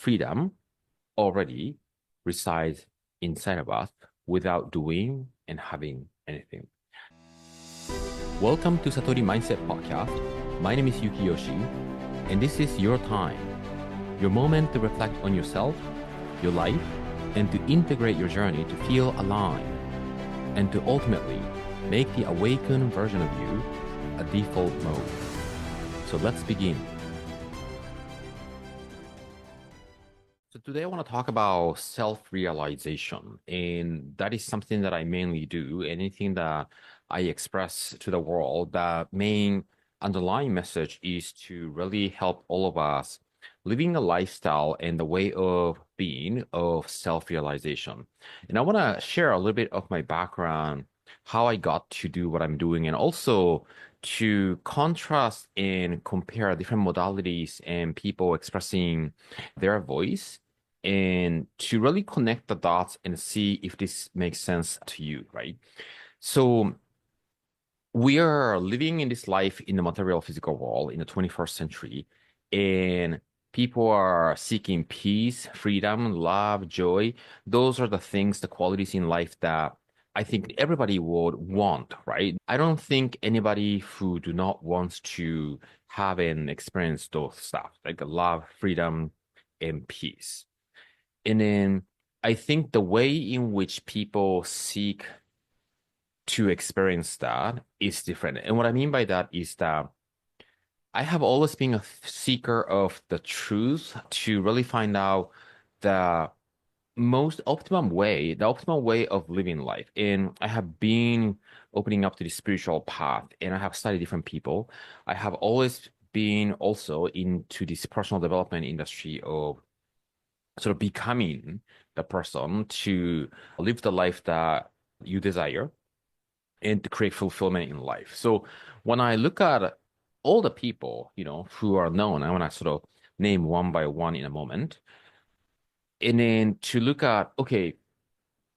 freedom already resides inside of us without doing and having anything. Welcome to Satori Mindset Podcast. My name is Yuki Yoshii, and this is your time, your moment to reflect on yourself, your life, and to integrate your journey to feel aligned and to ultimately make the awaken version of you a default mode. So let's begin. So today I want to talk about self-realization, and that is something that I mainly do. Anything that I express to the world, the main underlying message is to really help all of us living a lifestyle and the way of being of self-realization. And I want to share a little bit of my background, how I got to do what I'm doing, and also to contrast and compare different modalities and people expressing their voice, and to really connect the dots and see if this makes sense to you, right? So we are living in this life in the material physical world in the 21st century, and people are seeking peace, freedom, love, joy. Those are the things, the qualities in life that I think everybody would want, right? I don't think anybody who do not want to have and experience those stuff, like love, freedom, and peace. And then I think the way in which people seek to experience that is different. And what I mean by that is that I have always been a seeker of the truth to really find out the most optimum way, the optimal way of living life. And I have been opening up to the spiritual path, and I have studied different people. I have always been also into this personal development industry of sort of becoming the person to live the life that you desire and to create fulfillment in life. So when I look at all the people, who are known, I want to sort of name one by one in a moment. And then to look at, okay,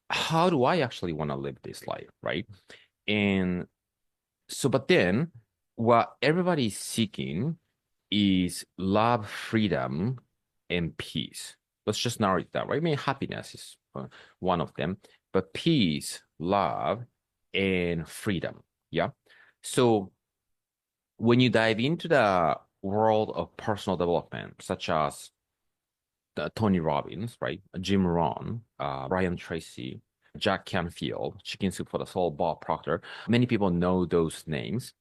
how do I actually want to live this life, right? And so, but then what everybody's seeking is love, freedom, and peace. Let's just narrow it down, right? I mean, happiness is one of them, but peace, love, and freedom. Yeah. So when you dive into the world of personal development, such as Tony Robbins, right? Jim Rohn, Brian Tracy, Jack Canfield, Chicken Soup for the Soul, Bob Proctor. Many people know those names.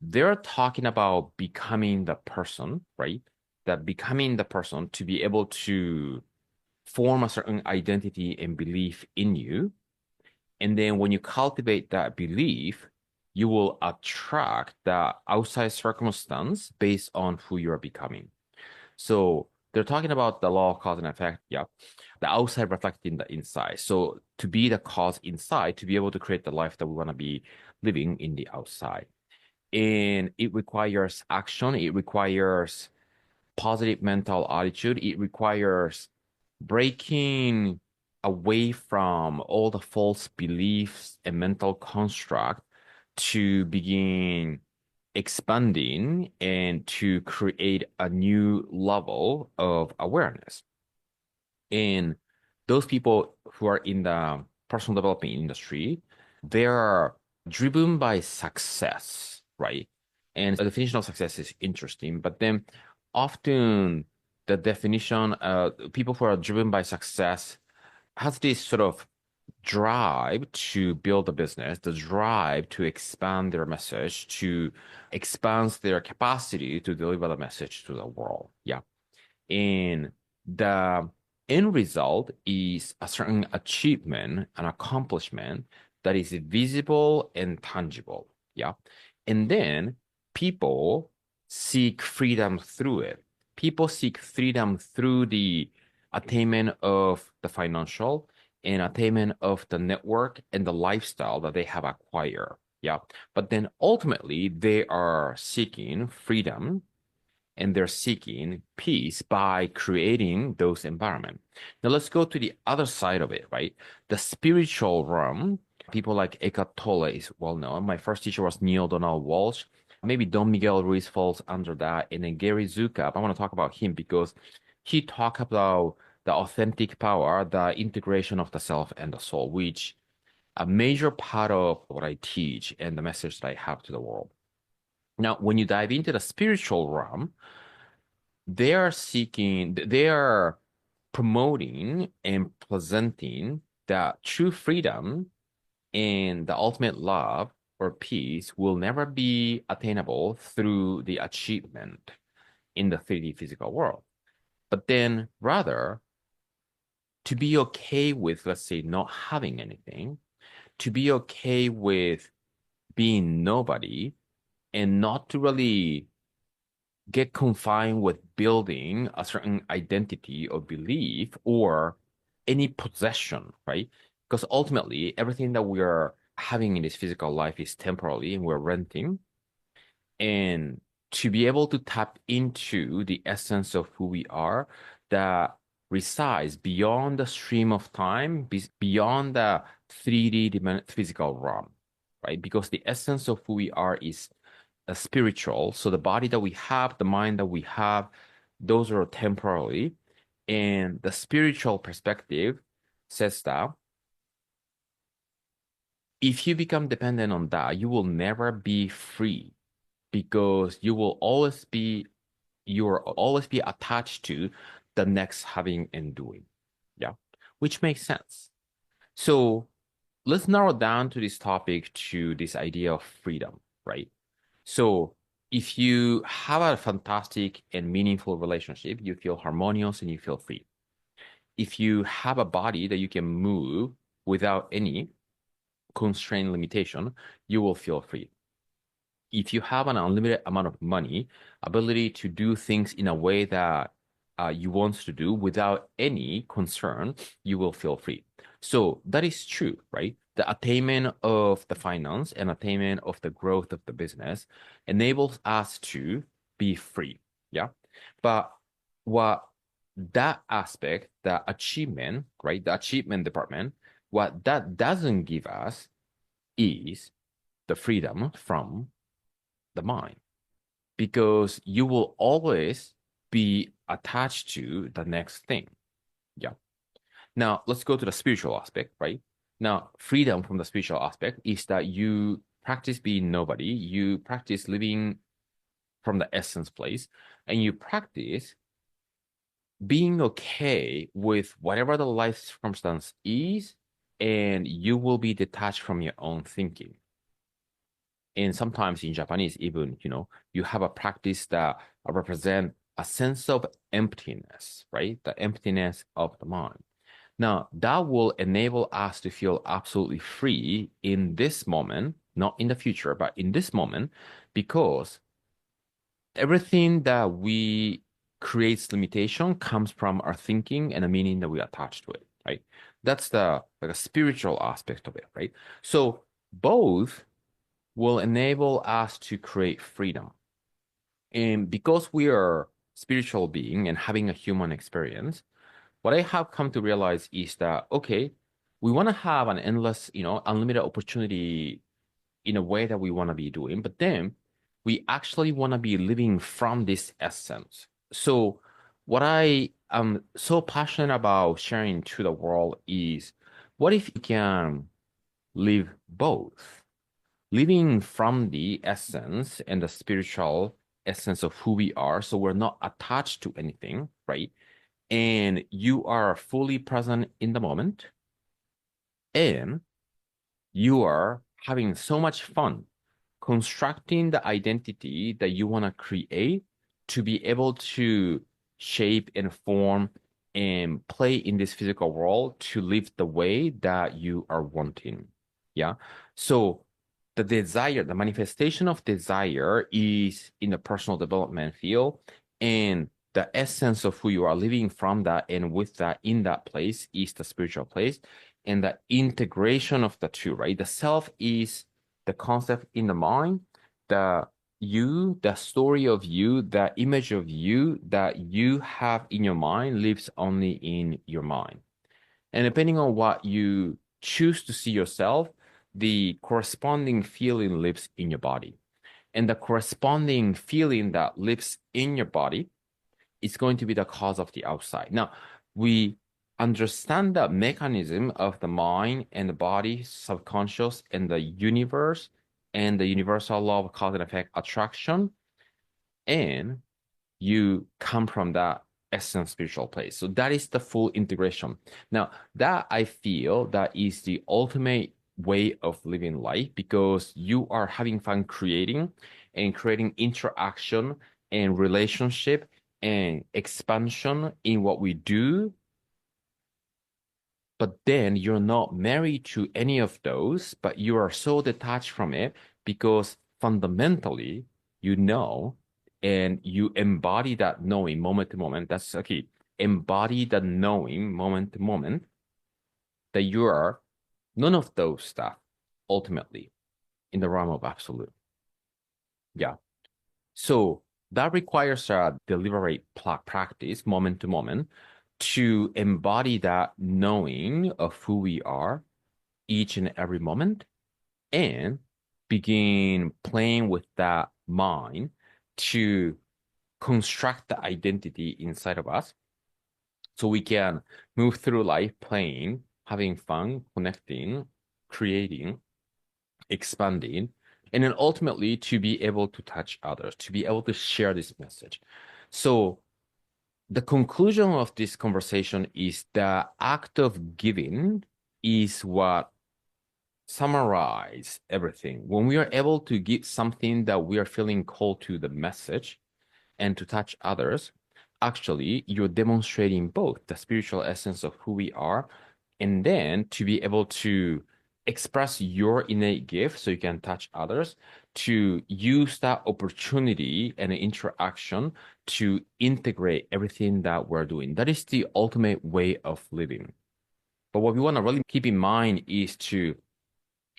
They're talking about becoming the person, right? That becoming the person to be able to form a certain identity and belief in you. And then when you cultivate that belief, you will attract the outside circumstance based on who you are becoming. So they're talking about the law of cause and effect. Yeah. The outside reflecting the inside. So to be the cause inside, to be able to create the life that we want to be living in the outside. And it requires action. It requires positive mental attitude. It requires breaking away from all the false beliefs and mental construct to begin expanding and to create a new level of awareness. And those people who are in the personal development industry, they are driven by success, right? And the definition of success is interesting, but then often the definition people who are driven by success has this sort of drive to build a business, the drive to expand their message, to expand their capacity to deliver the message to the world. Yeah. And the end result is a certain achievement, an accomplishment that is visible and tangible. Yeah. And then people seek freedom through it. People seek freedom through the attainment of the financial and attainment of the network and the lifestyle that they have acquired. Yeah. But then ultimately, they are seeking freedom and they're seeking peace by creating those environments. Now let's go to the other side of it, right? The spiritual realm. People like Eckhart Tolle is well known. My first teacher was Neil Donald Walsh. Maybe Don Miguel Ruiz falls under that. And then Gary Zukav, I want to talk about him because he talked about the authentic power, the integration of the self and the soul, which a major part of what I teach and the message that I have to the world. Now, when you dive into the spiritual realm, they are promoting and presenting that true freedom and the ultimate love or peace will never be attainable through the achievement in the 3D physical world. But then rather to be okay with, let's say, not having anything, to be okay with being nobody, and not to really get confined with building a certain identity or belief or any possession, right? Because ultimately, everything that we are having in this physical life is temporary and we're renting. And to be able to tap into the essence of who we are that resides beyond the stream of time, beyond the 3D physical realm, right? Because the essence of who we are is a spiritual. So the body that we have, the mind that we have, those are temporary. And the spiritual perspective says that if you become dependent on that, you will never be free because you will always be attached to the next having and doing. Yeah, which makes sense. So let's narrow down to this topic to this idea of freedom, right? So if you have a fantastic and meaningful relationship, you feel harmonious and you feel free. If you have a body that you can move without any constraint limitation, you will feel free. If you have an unlimited amount of money, ability to do things in a way that you want to do without any concern, you will feel free. So that is true, right? The attainment of the finance and attainment of the growth of the business enables us to be free. Yeah. But what that aspect, the achievement, right? The achievement department, what that doesn't give us is the freedom from the mind because you will always be attached to the next thing. Yeah. Now, let's go to the spiritual aspect, right? Now, freedom from the spiritual aspect is that you practice being nobody, you practice living from the essence place, and you practice being okay with whatever the life circumstance is, and you will be detached from your own thinking. And sometimes in Japanese, even, you have a practice that represent a sense of emptiness, right? The emptiness of the mind. Now, that will enable us to feel absolutely free in this moment, not in the future, but in this moment, because everything that we creates limitation comes from our thinking and the meaning that we attach to it, right? That's the like a spiritual aspect of it, right? So both will enable us to create freedom. And because we are spiritual being and having a human experience, what I have come to realize is that, okay, we want to have an endless, unlimited opportunity in a way that we want to be doing, but then we actually want to be living from this essence. So what I am so passionate about sharing to the world is what if you can live both? Living from the essence and the spiritual essence of who we are. So we're not attached to anything, right? And you are fully present in the moment. And you are having so much fun constructing the identity that you want to create to be able to shape and form and play in this physical world to live the way that you are wanting. Yeah. So the desire, the manifestation of desire is in the personal development field, and the essence of who you are living from that and with that in that place is the spiritual place, and the integration of the two, right? The self is the concept in the mind, the you, the story of you, the image of you that you have in your mind lives only in your mind. And depending on what you choose to see yourself, the corresponding feeling lives in your body. And the corresponding feeling that lives in your body it's going to be the cause of the outside. Now, we understand the mechanism of the mind and the body, subconscious, and the universe, and the universal law of cause and effect attraction, and you come from that essence spiritual place. So that is the full integration. Now, that I feel that is the ultimate way of living life, because you are having fun creating interaction and relationship and expansion in what we do. But then you're not married to any of those, but you are so detached from it because fundamentally you know, and you embody that knowing moment to moment. That's the key. Embody the knowing moment to moment that you are none of those stuff ultimately in the realm of absolute. Yeah. So that requires a deliberate practice moment to moment to embody that knowing of who we are each and every moment, and begin playing with that mind to construct the identity inside of us so we can move through life playing, having fun, connecting, creating, expanding, and then ultimately to be able to touch others, to be able to share this message. So the conclusion of this conversation is the act of giving is what summarize everything. When we are able to give something that we are feeling called to the message and to touch others, actually you're demonstrating both the spiritual essence of who we are, and then to be able to express your innate gift so you can touch others, to use that opportunity and interaction to integrate everything that we're doing. That is the ultimate way of living. But what we want to really keep in mind is to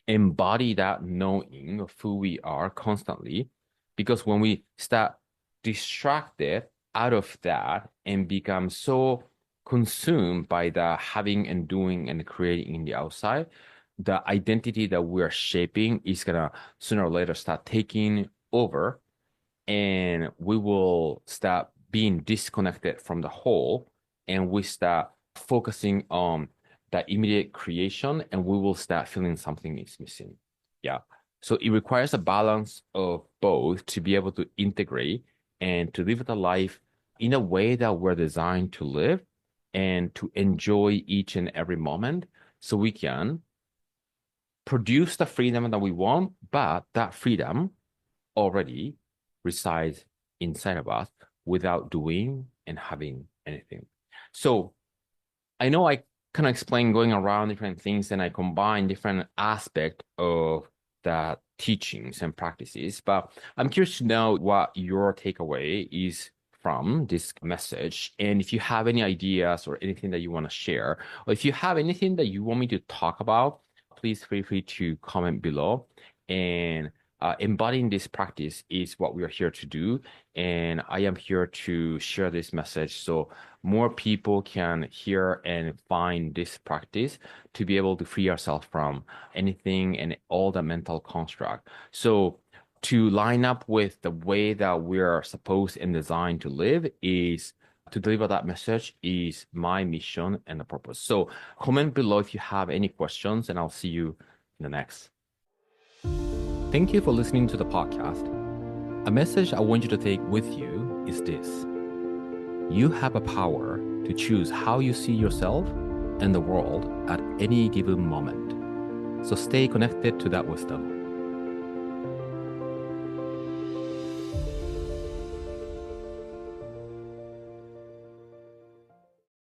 embody that knowing of who we are constantly, because when we start distracted out of that and become so consumed by the having and doing and creating in the outside, the identity that we're shaping is gonna sooner or later start taking over, and we will start being disconnected from the whole, and we start focusing on that immediate creation, and we will start feeling something is missing. Yeah. So it requires a balance of both to be able to integrate and to live the life in a way that we're designed to live, and to enjoy each and every moment so we can produce the freedom that we want, but that freedom already resides inside of us without doing and having anything. So I know I kind of explain going around different things, and I combine different aspects of the teachings and practices, but I'm curious to know what your takeaway is from this message. And if you have any ideas or anything that you want to share, or if you have anything that you want me to talk about, please feel free to comment below. And embodying this practice is what we are here to do. And I am here to share this message so more people can hear and find this practice to be able to free ourselves from anything and all the mental construct. So to line up with the way that we're supposed and designed to live is to deliver that message is my mission and the purpose. So comment below if you have any questions, and I'll see you in the next. Thank you for listening to the podcast. A message I want you to take with you is this: you have a power to choose how you see yourself and the world at any given moment. So stay connected to that wisdom.